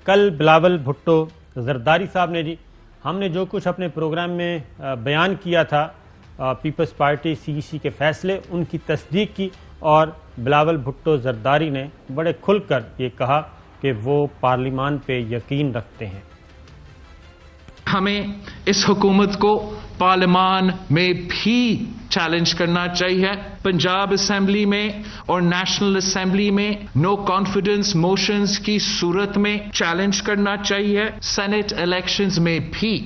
कल बिलावल भुट्टो जरदारी साहब ने जी, हमने जो कुछ अपने प्रोग्राम में बयान किया था पीपल्स पार्टी सीईसी के फैसले, उनकी तस्दीक की और बिलावल भुट्टो जरदारी ने बड़े खुलकर ये कहा कि वो पार्लियामान पे यकीन रखते हैं। हमें इस हुकूमत को पार्लियामान में भी चैलेंज करना चाहिए। पंजाब असेंबली में और नेशनल असेंबली में नो कॉन्फिडेंस मोशंस की सूरत में चैलेंज करना चाहिए। सेनेट इलेक्शंस में भी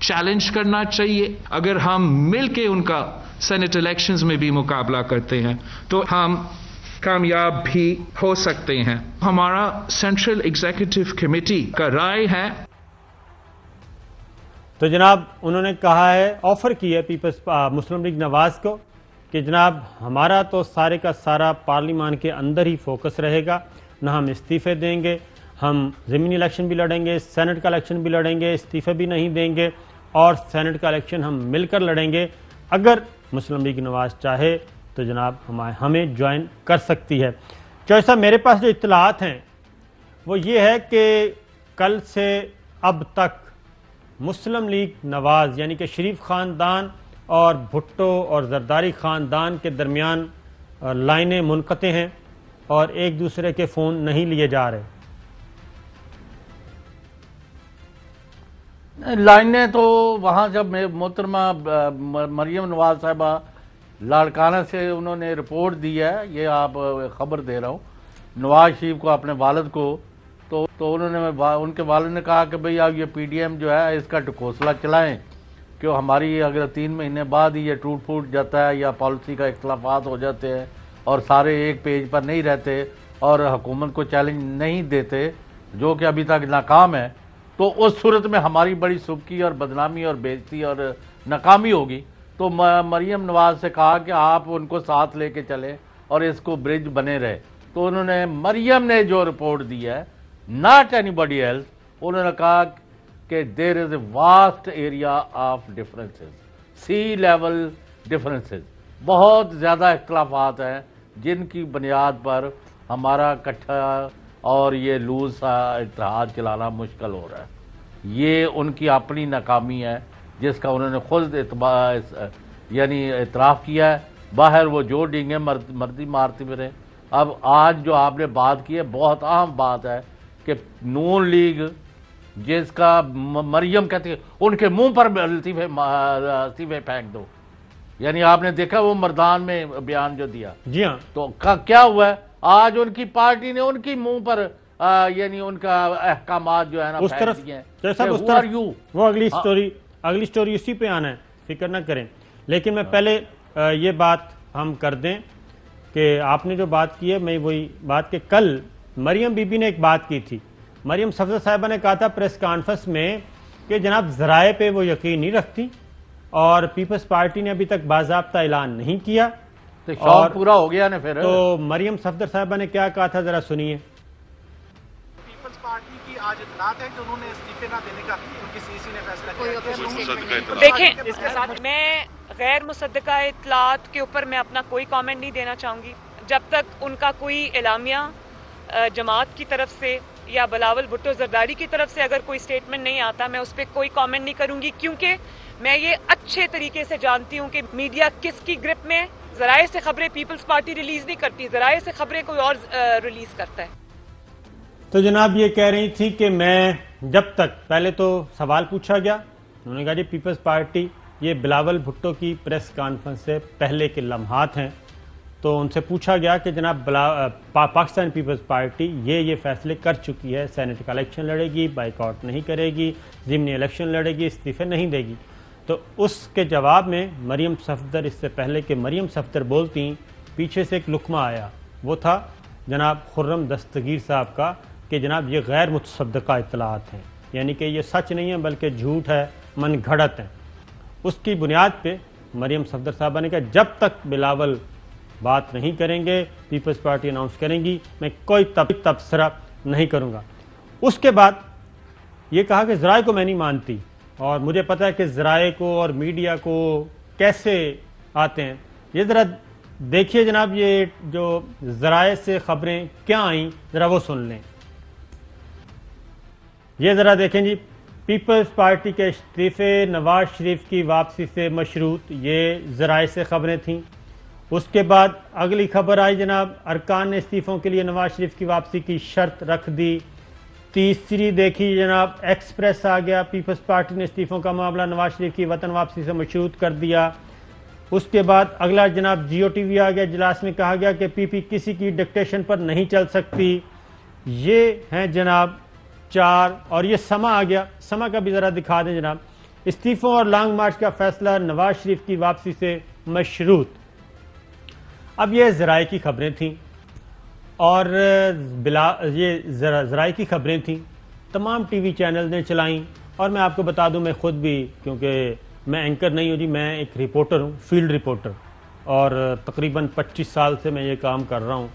चैलेंज करना चाहिए। अगर हम मिलके उनका सेनेट इलेक्शंस में भी मुकाबला करते हैं तो हम कामयाब भी हो सकते हैं। हमारा सेंट्रल एग्जीक्यूटिव कमेटी का राय है। तो जनाब उन्होंने कहा है, ऑफर की है पीपल्स मुस्लिम लीग नवाज को कि जनाब हमारा तो सारे का सारा पार्लियामान के अंदर ही फोकस रहेगा, ना हम इस्तीफे देंगे, हम ज़मीनी इलेक्शन भी लड़ेंगे, सेनेट का इलेक्शन भी लड़ेंगे, इस्तीफे भी नहीं देंगे और सेनेट का इलेक्शन हम मिलकर लड़ेंगे। अगर मुस्लिम लीग नवाज चाहे तो जनाब हमें ज्वाइन कर सकती है। चौधरी साहब, मेरे पास जो इत्तलात हैं वो ये है कि कल से अब तक मुस्लिम लीग नवाज यानी कि शरीफ ख़ानदान और भुट्टो और जरदारी ख़ानदान के दरमियान लाइनें मुनक़ते हैं और एक दूसरे के फ़ोन नहीं लिए जा रहे। लाइनें तो वहाँ जब मोहतरमा मरियम नवाज साहिबा लाड़काना से उन्होंने रिपोर्ट दी है, ये आप खबर दे रहा हूँ नवाज शरीफ को, अपने वालिद को, तो उन्होंने उनके वालिद ने कहा कि भाई आप ये पीडीएम जो है इसका ढकोसला चलाएं, क्यों हमारी अगर 3 महीने बाद ही ये टूट फूट जाता है या पॉलिसी का इख्तलाफात हो जाते हैं और सारे एक पेज पर नहीं रहते और हुकूमत को चैलेंज नहीं देते जो कि अभी तक नाकाम है, तो उस सूरत में हमारी बड़ी सुबकी और बदनामी और बेइज्जती और नाकामी होगी। तो मरियम नवाज से कहा कि आप उनको साथ लेके चले और इसको ब्रिज बने रहे। तो उन्होंने मरियम ने जो रिपोर्ट दी है, नॉट एनीबॉडी एल्स, उन्होंने कहा कि there is a vast area of differences, sea level differences, बहुत ज़्यादा इख्तलाफात हैं जिनकी बुनियाद पर हमारा इकट्ठा और ये लूज सा इत्तेहाद चलाना मुश्किल हो रहा है। ये उनकी अपनी नाकामी है जिसका उन्होंने खुद यानी इतराफ़ किया है। बाहर वो जो डींगे मर्दी मारती फिरे। अब आज जो आपने बात की है बहुत अहम बात है कि नून लीग जिसका मरियम कहती है उनके मुंह पर लतीफ़े फेंक दो, यानी आपने देखा वो मर्दान में बयान जो दिया। जी हाँ, तो क्या हुआ है, आज उनकी पार्टी ने उनकी मुंह पर यानी उनका अहकामात जो है ना उस तरफ वो अगली स्टोरी उसी पे आना है, फिक्र ना करें। लेकिन मैं पहले ये बात हम कर दें कि आपने जो बात की है, मैं वही बात कि कल मरियम बीबी ने एक बात की थी। मरियम सफदर साहिबा ने कहा था प्रेस कॉन्फ्रेंस में कि जनाब ज़राए पे वो यकीन नहीं रखती और पीपल्स पार्टी ने अभी तक बाज़ाब्ता ऐलान नहीं किया। तो और पूरा हो गया ना फिर। तो मरियम सफदर साहिबा ने क्या कहा था, जरा सुनिए। पीपल्स पार्टी की आज इत्तलात है कि उन्होंने इस्तीफे ना देने का उनकी सीसी ने फैसला किया। देखें, इसके साथ मैं गैर मुसद्दका इत्तलात के ऊपर मैं अपना कोई कमेंट नहीं देना चाहूँगी जब तक उनका कोई एलामिया जमात की तरफ से या बिलावल भुट्टो जरदारी की तरफ से अगर कोई स्टेटमेंट नहीं आता, मैं उस पर कोई कमेंट नहीं करूँगी, क्योंकि मैं ये अच्छे तरीके से जानती हूँ कि मीडिया किसकी ग्रिप में। ज़राए से खबरें पीपल्स पार्टी रिलीज नहीं करती, ज़राए से खबरें कोई और रिलीज करता है। तो जनाब ये कह रही थी कि मैं जब तक, पहले तो सवाल पूछा गया, उन्होंने कहा जी पीपल्स पार्टी, ये बिलावल भुट्टो की प्रेस कॉन्फ्रेंस से पहले के लम्हात हैं, तो उनसे पूछा गया कि जनाब पाकिस्तान पीपल्स पार्टी ये फैसले कर चुकी है, सेनेट का इलेक्शन लड़ेगी, बाइकआउट नहीं करेगी, ज़िमनी इलेक्शन लड़ेगी, इस्तीफे नहीं देगी। तो उसके जवाब में मरियम सफदर, इससे पहले कि मरियम सफदर बोलती, पीछे से एक लुकमा आया, वो था जनाब खुर्रम दस्तगीर साहब का कि जनाब ये गैर मुतसद्दका इत्तलात हैं, यानी कि ये सच नहीं है बल्कि झूठ है, मन घड़त है। उसकी बुनियाद पे मरियम सफदर साहबा ने कहा जब तक बिलावल बात नहीं करेंगे, पीपल्स पार्टी अनाउंस करेंगी, मैं कोई तबसरा नहीं करूँगा। उसके बाद ये कहा कि ज़राए को मैं नहीं मानती और मुझे पता है कि ज़राए को और मीडिया को कैसे आते हैं। ये ज़रा देखिए जनाब, ये जो ज़राए से खबरें क्या आईं, ज़रा वो सुन लें। ये ज़रा देखें जी, पीपल्स पार्टी के इस्तीफे नवाज शरीफ की वापसी से मशरूत, ये ज़राए से खबरें थीं। उसके बाद अगली खबर आई जनाब, अरकान ने इस्तीफ़ों के लिए नवाज शरीफ की वापसी की शर्त रख दी। तीसरी देखी जनाब, एक्सप्रेस आ गया, पीपल्स पार्टी ने इस्तीफ़ों का मामला नवाज शरीफ की वतन वापसी से मशरूत कर दिया। उसके बाद अगला जनाब GOTV आ गया, इजलास में कहा गया कि PP किसी की डिक्टेशन पर नहीं चल सकती। ये हैं जनाब 4, और ये समा आ गया, समा का भी ज़रा दिखा दें जनाब, इस्तीफ़ों और लॉन्ग मार्च का फैसला नवाज शरीफ की वापसी से मशरूत। अब ये ज़राए की खबरें थीं और ये ज़राए की खबरें थीं, तमाम TV चैनल ने चलाईं। और मैं आपको बता दूं, मैं ख़ुद भी, क्योंकि मैं एंकर नहीं हूँ जी, मैं एक रिपोर्टर हूँ, फील्ड रिपोर्टर, और तकरीबन 25 साल से मैं ये काम कर रहा हूँ।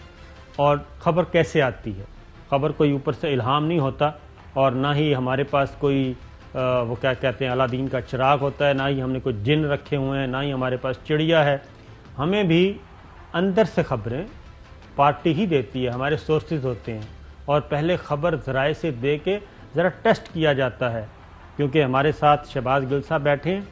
और ख़बर कैसे आती है, ख़बर कोई ऊपर से इल्हाम नहीं होता, और ना ही हमारे पास कोई वो क्या कहते हैं अलादीन का चिराग होता है, ना ही हमने कोई जिन रखे हुए हैं, ना ही हमारे पास चिड़िया है। हमें भी अंदर से खबरें पार्टी ही देती है, हमारे सोर्सेज होते हैं, और पहले ख़बर ज़राए से दे के ज़रा टेस्ट किया जाता है। क्योंकि हमारे साथ शहबाज गिल साहब बैठे हैं,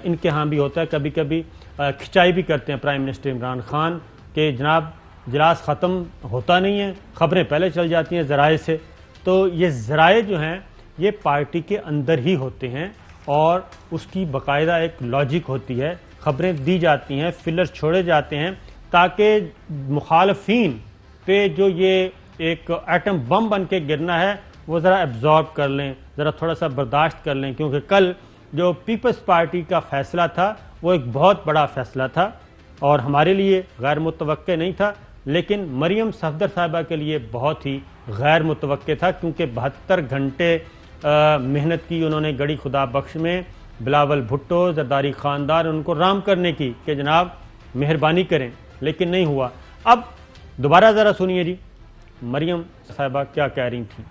इनके यहाँ भी होता है, कभी कभी खिंचाई भी करते हैं प्राइम मिनिस्टर इमरान खान के जनाब इजलास ख़त्म होता नहीं है, ख़बरें पहले चल जाती हैं ज़राए से। तो ये ज़राए जो हैं ये पार्टी के अंदर ही होते हैं, और उसकी बाकायदा एक लॉजिक होती है, ख़बरें दी जाती हैं, फिलर छोड़े जाते हैं, ताकि मुखालफीन पे जो ये एक एटम बम बन के गिरना है वो ज़रा एब्जॉर्ब कर लें, ज़रा थोड़ा सा बर्दाश्त कर लें। क्योंकि कल जो पीपल्स पार्टी का फ़ैसला था वो एक बहुत बड़ा फ़ैसला था, और हमारे लिए गैर मुतवक्के नहीं था, लेकिन मरियम सफदर साहिबा के लिए बहुत ही गैर मुतवक्के था। क्योंकि 72 घंटे मेहनत की उन्होंने गड़ी खुदा बख्श में, बिलावल भुट्टो, जरदारी ख़ानदान, उनको राम करने की कि जनाब मेहरबानी करें, लेकिन नहीं हुआ। अब दोबारा ज़रा सुनिए जी, मरियम साहिबा क्या कह रही थी।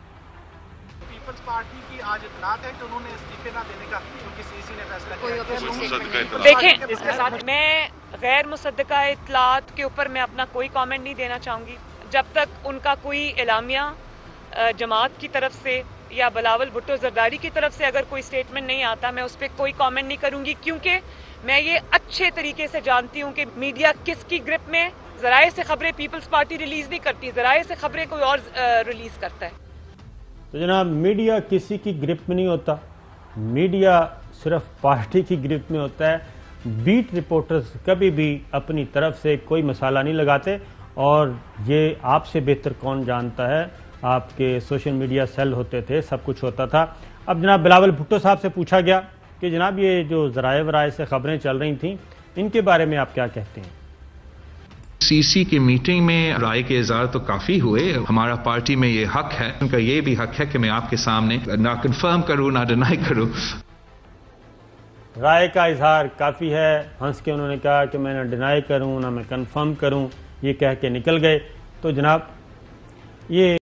पीपल्स पार्टी की आज इतलात है कि उन्होंने इस्तीफे ना देने का, क्योंकि सीसी ने फैसला किया। देखें, इसके साथ मैं गैर मुसद्दका इतलात के ऊपर मैं अपना कोई कमेंट नहीं देना चाहूँगी जब तक उनका कोई एलामिया जमात की तरफ से या बिलावल भुट्टो जरदारी की तरफ से अगर कोई स्टेटमेंट नहीं आता, मैं उस पर कोई कमेंट नहीं करूँगी। क्योंकि मैं ये अच्छे तरीके से जानती हूँ कि मीडिया किसकी ग्रिप में, ज़राए से खबरें पीपल्स पार्टी रिलीज नहीं करती, ज़राए से खबरें कोई और रिलीज करता है। तो जनाब मीडिया किसी की ग्रिप में नहीं होता, मीडिया सिर्फ पार्टी की ग्रिप में होता है। बीट रिपोर्टर्स कभी भी अपनी तरफ से कोई मसाला नहीं लगाते, और ये आपसे बेहतर कौन जानता है, आपके सोशल मीडिया सेल होते थे, सब कुछ होता था। अब जनाब बिलावल भुट्टो साहब से पूछा गया कि जनाब ये जो ज़राए वराए से खबरें चल रही थीं, इनके बारे में आप क्या कहते हैं। सीसी की मीटिंग में राय के इज़हार तो काफ़ी हुए, हमारा पार्टी में ये हक है, उनका ये भी हक है कि मैं आपके सामने ना कंफर्म करूं ना डिनाई करूं। राय का इजहार काफ़ी है, हंस के उन्होंने कहा कि मैं ना डिनाई करूं ना मैं कंफर्म करूं, ये कह के निकल गए। तो जनाब ये